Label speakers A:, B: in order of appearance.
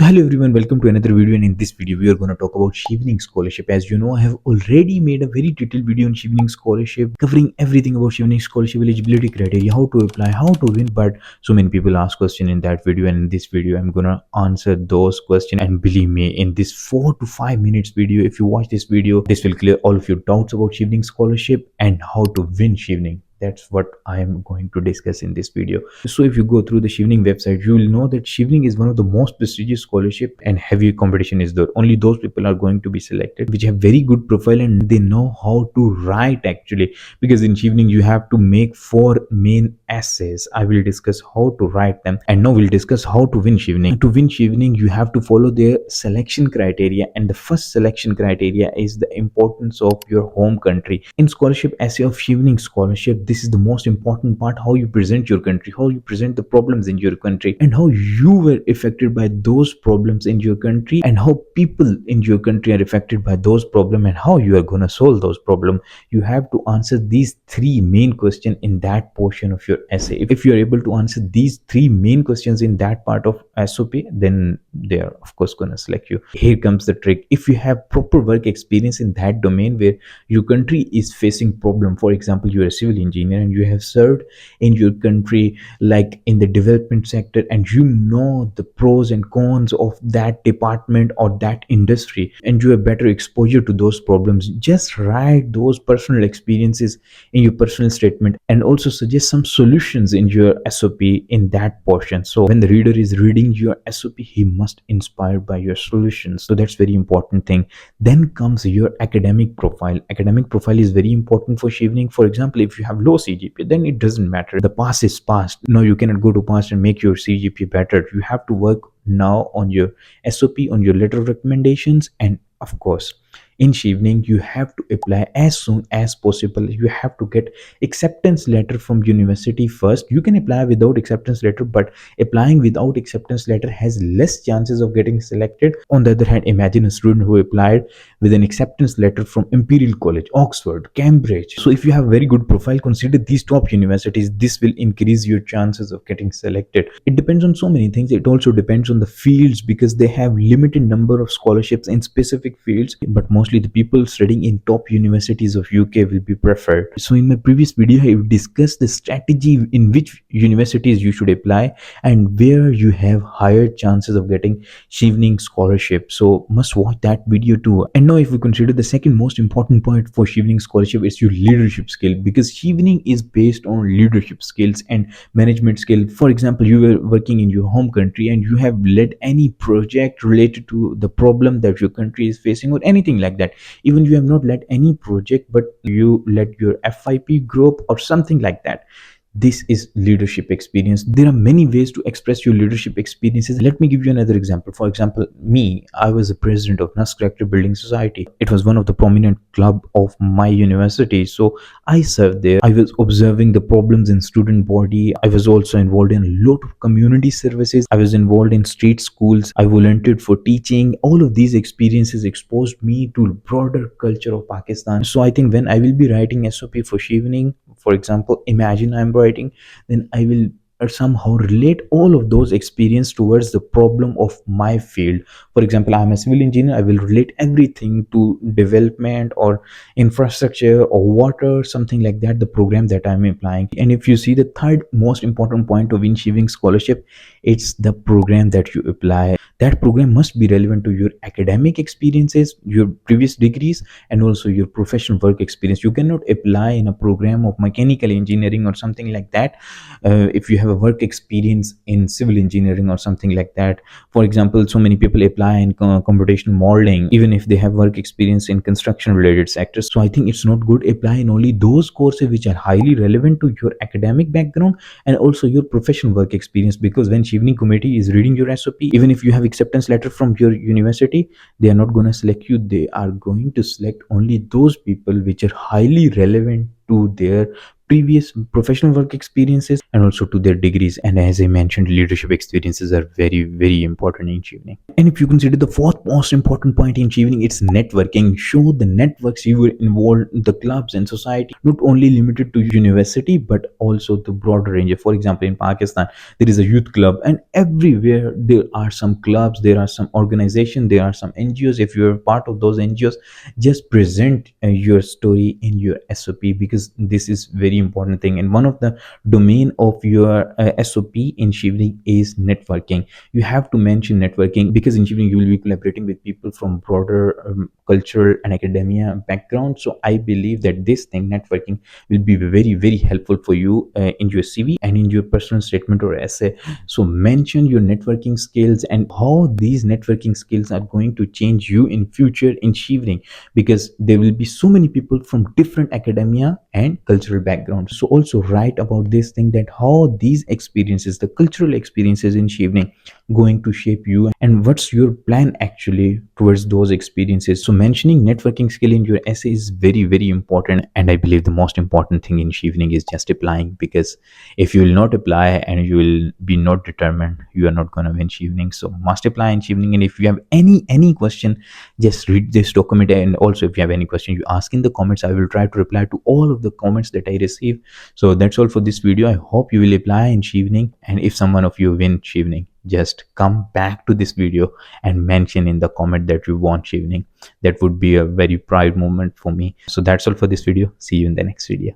A: So hello everyone, welcome to another video, and in this video we are going to talk about Chevening Scholarship. As you know, I have already made a very detailed video on Chevening Scholarship covering everything about Chevening Scholarship, eligibility criteria, how to apply, how to win. But so many people ask questions in that video, and in this video I'm going to answer those questions. And believe me, in this 4 to 5 minutes video, if you watch this video, this will clear all of your doubts about Chevening Scholarship and how to win Chevening. That's what I am going to discuss in this video. So if you go through the Chevening website, you will know that Chevening is one of the most prestigious scholarship, and heavy competition is there. Only those people are going to be selected which have very good profile and they know how to write actually, because in Chevening you have to make 4 main essays. I will discuss how to write them, and now we'll discuss how to win Chevening. To win Chevening, you have to follow their selection criteria, and the first selection criteria is the importance of your home country. In scholarship essay of Chevening Scholarship, this is the most important part: how you present your country, how you present the problems in your country, and how you were affected by those problems in your country, and how people in your country are affected by those problems, and how you are going to solve those problems. You have to answer these 3 main questions in that portion of your essay. If you are able to answer these 3 main questions in that part of SOP, then they are of course going to select you. Here comes the trick: if you have proper work experience in that domain where your country is facing problem, for example you are a civil engineer and you have served in your country like in the development sector, and you know the pros and cons of that department or that industry, and you have better exposure to those problems, just write those personal experiences in your personal statement and also suggest some solutions in your SOP in that portion. So when the reader is reading your SOP, he must inspired by your solutions. So that's very important thing. Then comes your academic profile. Academic profile is very important for Chevening. For example, if you have low CGPA, then it doesn't matter. The pass is passed. Now you cannot go to pass and make your CGPA better. You have to work now on your SOP, on your letter of recommendations, and of course in Chevening you have to apply as soon as possible. You have to get acceptance letter from university first. You can apply without acceptance letter, but applying without acceptance letter has less chances of getting selected. On the other hand, imagine a student who applied with an acceptance letter from Imperial College, Oxford, Cambridge. So if you have very good profile, consider these top universities. This will increase your chances of getting selected. It depends on so many things. It also depends on the fields, because they have limited number of scholarships in specific fields, but mostly the people studying in top universities of UK will be preferred. So in my previous video I discussed the strategy in which universities you should apply and where you have higher chances of getting Chevening Scholarship. So must watch that video too. And now if we consider the second most important point for Chevening Scholarship, is your leadership skill, because Chevening is based on leadership skills and management skill. For example, you were working in your home country and you have led any project related to the problem that your country is facing or anything like that. Even you have not led any project, but you led your FIP group or something like that. This is leadership experience. There are many ways to express your leadership experiences. Let me give you another example. For example, me, I was the president of Nutcracker Building Society. It was one of the prominent club of my university, so I served there. I was observing the problems in student body. I was also involved in a lot of community services. I was involved in street schools. I volunteered for teaching. All of these experiences exposed me to broader culture of Pakistan. So I think when I will be writing SOP for Chevening, for example, imagine I'm writing, then I will somehow relate all of those experience towards the problem of my field. For example, I'm a civil engineer, I will relate everything to development or infrastructure or water, something like that, the program that I'm applying. And if you see the third most important point of Chevening Scholarship, it's the program that you apply. That program must be relevant to your academic experiences, your previous degrees, and also your professional work experience. You cannot apply in a program of mechanical engineering or something like that if you have a work experience in civil engineering or something like that. For example, so many people apply in computational modeling even if they have work experience in construction related sectors. So I think it's not good. Apply in only those courses which are highly relevant to your academic background and also your professional work experience, because when Chevening committee is reading your SOP, even if you have acceptance letter from your university, they are not going to select you. They are going to select only those people which are highly relevant to their previous professional work experiences and also to their degrees. And as I mentioned, leadership experiences are very, very important in Chevening. And if you consider the fourth most important point in Chevening, it's networking. Show the networks you were involved in, the clubs and society, not only limited to university but also the broader range. For example, in Pakistan there is a youth club, and everywhere there are some clubs, there are some organizations, there are some NGOs. If you're part of those NGOs, just present your story in your SOP, because this is very important thing. And one of the domain of your SOP in Chevening is networking. You have to mention networking, because in Chevening you will be collaborating with people from broader cultural and academia background. So I believe that this thing, networking, will be very, very helpful for you in your CV and in your personal statement or essay. So mention your networking skills and how these networking skills are going to change you in future in Chevening, because there will be so many people from different academia and cultural backgrounds. So also write about this thing, that how these experiences, the cultural experiences in Chevening, going to shape you, and what's your plan actually towards those experiences. So mentioning networking skill in your essay is very, very important. And I believe the most important thing in Chevening is just applying, because if you will not apply and you will be not determined, you are not going to win Chevening. So must apply in Chevening. And if you have any question, just read this document. And also if you have any question, you ask in the comments. I will try to reply to all of the comments that I receive. So that's all for this video. I hope you will apply in Chevening, and if someone of you win Chevening, just come back to this video and mention in the comment that you want Chevening. That would be a very proud moment for me. So that's all for this video. See you in the next video.